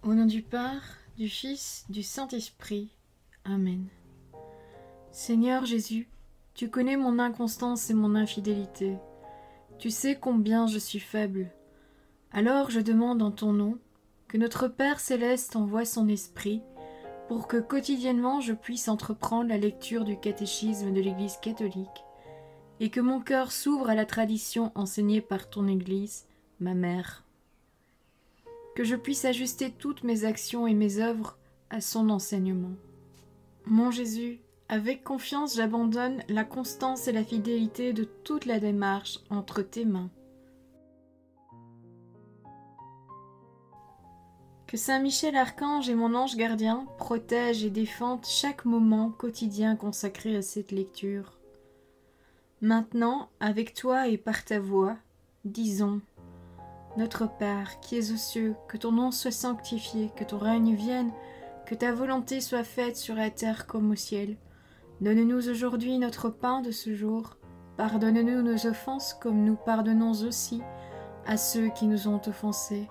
Au nom du Père, du Fils, du Saint-Esprit. Amen. Seigneur Jésus, tu connais mon inconstance et mon infidélité. Tu sais combien je suis faible. Alors je demande en ton nom que notre Père céleste envoie son Esprit pour que quotidiennement je puisse entreprendre la lecture du catéchisme de l'Église catholique et que mon cœur s'ouvre à la tradition enseignée par ton Église, ma mère. Que je puisse ajuster toutes mes actions et mes œuvres à son enseignement. Mon Jésus, avec confiance j'abandonne la constance et la fidélité de toute la démarche entre tes mains. Que Saint Michel Archange et mon ange gardien protègent et défendent chaque moment quotidien consacré à cette lecture. Maintenant, avec toi et par ta voix, disons: Notre Père, qui es aux cieux, que ton nom soit sanctifié, que ton règne vienne, que ta volonté soit faite sur la terre comme au ciel. Donne-nous aujourd'hui notre pain de ce jour. Pardonne-nous nos offenses comme nous pardonnons aussi à ceux qui nous ont offensés.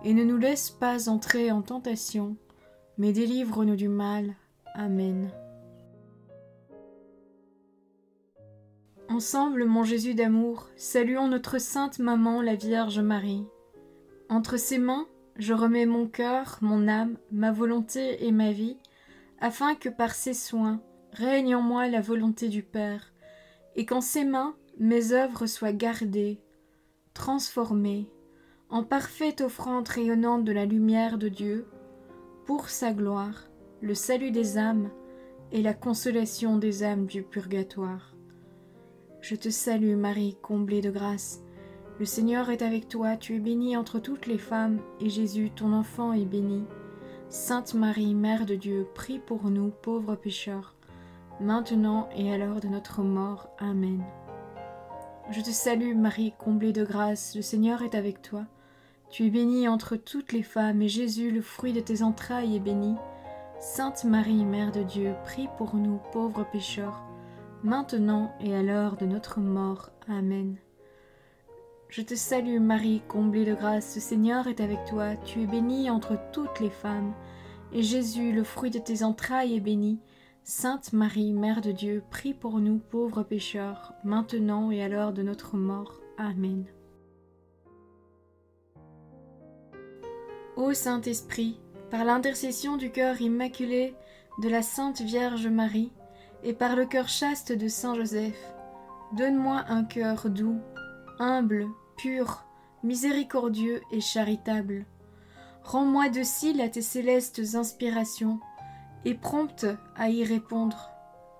Et ne nous laisse pas entrer en tentation, mais délivre-nous du mal. Amen. Ensemble, mon Jésus d'amour, saluons notre sainte maman, la Vierge Marie. Entre ses mains, je remets mon cœur, mon âme, ma volonté et ma vie, afin que par ses soins règne en moi la volonté du Père, et qu'en ses mains mes œuvres soient gardées, transformées, en parfaite offrande rayonnante de la lumière de Dieu, pour sa gloire, le salut des âmes et la consolation des âmes du purgatoire. Je te salue Marie, comblée de grâce. Le Seigneur est avec toi, tu es bénie entre toutes les femmes, et Jésus, ton enfant, est béni. Sainte Marie, Mère de Dieu, prie pour nous, pauvres pécheurs, maintenant et à l'heure de notre mort. Amen. Je te salue Marie, comblée de grâce, le Seigneur est avec toi. Tu es bénie entre toutes les femmes, et Jésus, le fruit de tes entrailles, est béni. Sainte Marie, Mère de Dieu, prie pour nous, pauvres pécheurs, maintenant et à l'heure de notre mort. Amen. Je te salue Marie, comblée de grâce, le Seigneur est avec toi, tu es bénie entre toutes les femmes, et Jésus, le fruit de tes entrailles, est béni. Sainte Marie, Mère de Dieu, prie pour nous pauvres pécheurs, maintenant et à l'heure de notre mort. Amen. Ô Saint-Esprit, par l'intercession du cœur immaculé de la Sainte Vierge Marie, et par le cœur chaste de Saint Joseph, donne-moi un cœur doux, humble, pur, miséricordieux et charitable. Rends-moi docile à tes célestes inspirations, et prompte à y répondre.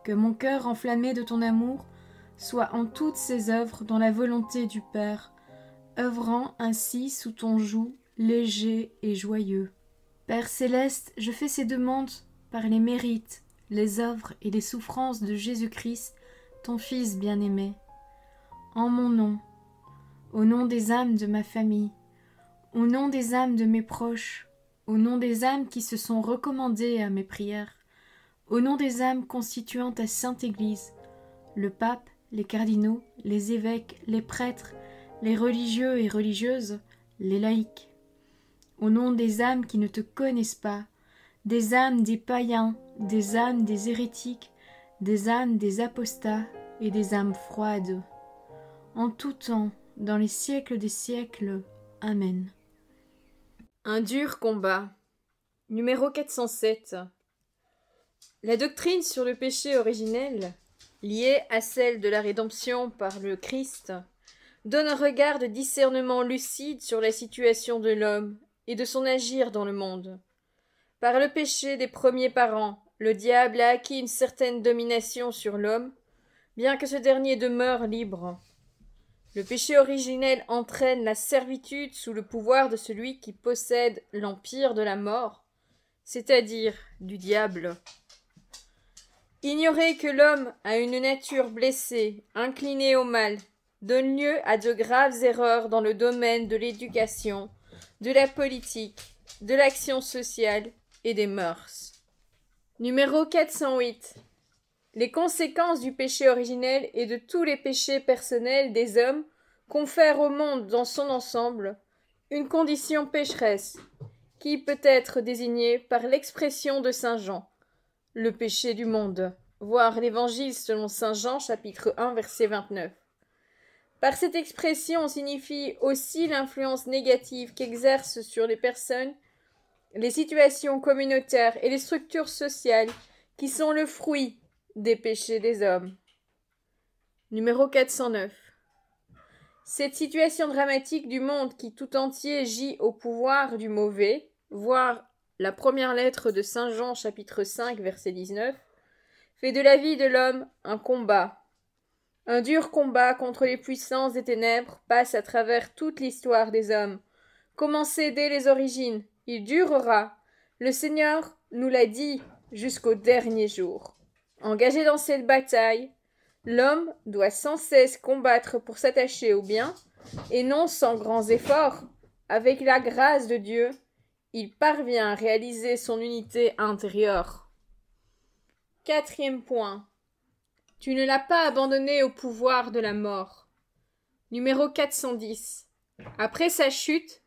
Que mon cœur enflammé de ton amour soit en toutes ses œuvres dans la volonté du Père, œuvrant ainsi sous ton joug léger et joyeux. Père céleste, je fais ces demandes par les mérites, les œuvres et les souffrances de Jésus-Christ, ton Fils bien-aimé. En mon nom, au nom des âmes de ma famille, au nom des âmes de mes proches, au nom des âmes qui se sont recommandées à mes prières, au nom des âmes constituant ta Sainte Église, le pape, les cardinaux, les évêques, les prêtres, les religieux et religieuses, les laïcs, au nom des âmes qui ne te connaissent pas, des âmes des païens, des âmes des hérétiques, des âmes des apostats et des âmes froides. En tout temps, dans les siècles des siècles. Amen. Un dur combat. Numéro 407. La doctrine sur le péché originel, liée à celle de la rédemption par le Christ, donne un regard de discernement lucide sur la situation de l'homme et de son agir dans le monde. Par le péché des premiers parents, le diable a acquis une certaine domination sur l'homme, bien que ce dernier demeure libre. Le péché originel entraîne la servitude sous le pouvoir de celui qui possède l'empire de la mort, c'est-à-dire du diable. Ignorer que l'homme a une nature blessée, inclinée au mal, donne lieu à de graves erreurs dans le domaine de l'éducation, de la politique, de l'action sociale et des mœurs. Numéro 408. Les conséquences du péché originel et de tous les péchés personnels des hommes confèrent au monde dans son ensemble une condition pécheresse qui peut être désigné par l'expression de saint Jean, le péché du monde, voir l'Évangile selon saint Jean, chapitre 1, verset 29. Par cette expression, on signifie aussi l'influence négative qu'exercent sur les personnes les situations communautaires et les structures sociales qui sont le fruit des péchés des hommes. Numéro 409. Cette situation dramatique du monde qui tout entier gît au pouvoir du mauvais, voir la première lettre de saint Jean chapitre 5 verset 19, fait de la vie de l'homme un combat. Un dur combat contre les puissances des ténèbres passe à travers toute l'histoire des hommes. Commencé dès les origines, il durera. Le Seigneur nous l'a dit jusqu'au dernier jour. Engagé dans cette bataille, l'homme doit sans cesse combattre pour s'attacher au bien, et non sans grands efforts. Avec la grâce de Dieu, il parvient à réaliser son unité intérieure. 4e point. Tu ne l'as pas abandonné au pouvoir de la mort. Numéro 410. Après sa chute,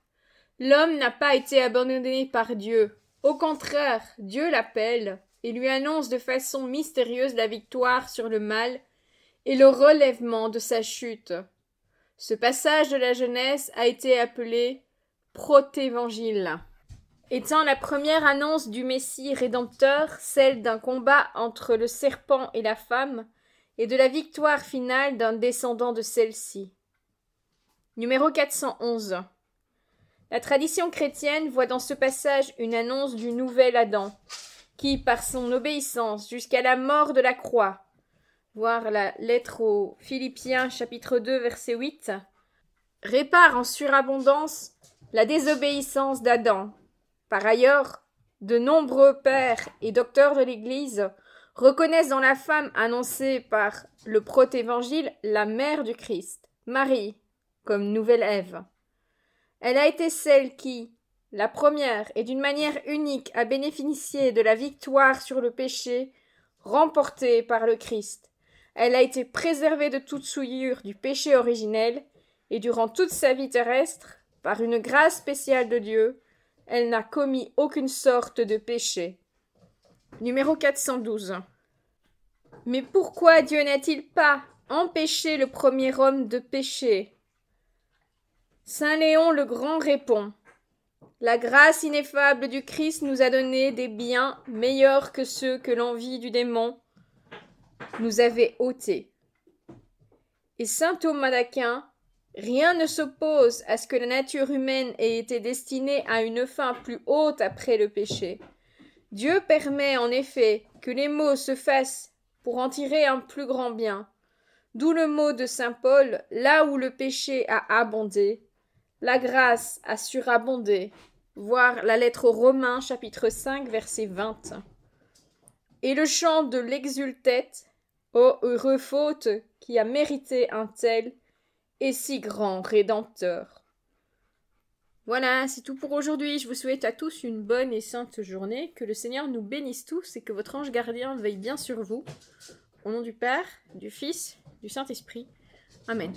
l'homme n'a pas été abandonné par Dieu. Au contraire, Dieu l'appelle et lui annonce de façon mystérieuse la victoire sur le mal et le relèvement de sa chute. Ce passage de la Genèse a été appelé protévangile. Étant la première annonce du Messie rédempteur, celle d'un combat entre le serpent et la femme, et de la victoire finale d'un descendant de celle-ci. Numéro 411. La tradition chrétienne voit dans ce passage une annonce du nouvel Adam, qui, par son obéissance jusqu'à la mort de la croix, voir la lettre aux Philippiens chapitre 2 verset 8, répare en surabondance la désobéissance d'Adam. Par ailleurs, de nombreux pères et docteurs de l'Église reconnaissent dans la femme annoncée par le protévangile la mère du Christ, Marie, comme nouvelle Ève. Elle a été celle qui, la première et d'une manière unique, a bénéficié de la victoire sur le péché remportée par le Christ. Elle a été préservée de toute souillure du péché originel et durant toute sa vie terrestre, par une grâce spéciale de Dieu, elle n'a commis aucune sorte de péché. Numéro 412. Mais pourquoi Dieu n'a-t-il pas empêché le premier homme de pécher? Saint Léon le Grand répond: la grâce ineffable du Christ nous a donné des biens meilleurs que ceux que l'envie du démon nous avait ôtés. Et saint Thomas d'Aquin: rien ne s'oppose à ce que la nature humaine ait été destinée à une fin plus haute après le péché. Dieu permet en effet que les maux se fassent pour en tirer un plus grand bien. D'où le mot de saint Paul: là où le péché a abondé, la grâce a surabondé. Voir la lettre aux Romains, chapitre 5, verset 20. Et le chant de l'exultet: ô heureux faute qui a mérité un tel et si grand Rédempteur. Voilà, c'est tout pour aujourd'hui. Je vous souhaite à tous une bonne et sainte journée. Que le Seigneur nous bénisse tous et que votre ange gardien veille bien sur vous. Au nom du Père, du Fils, du Saint-Esprit. Amen.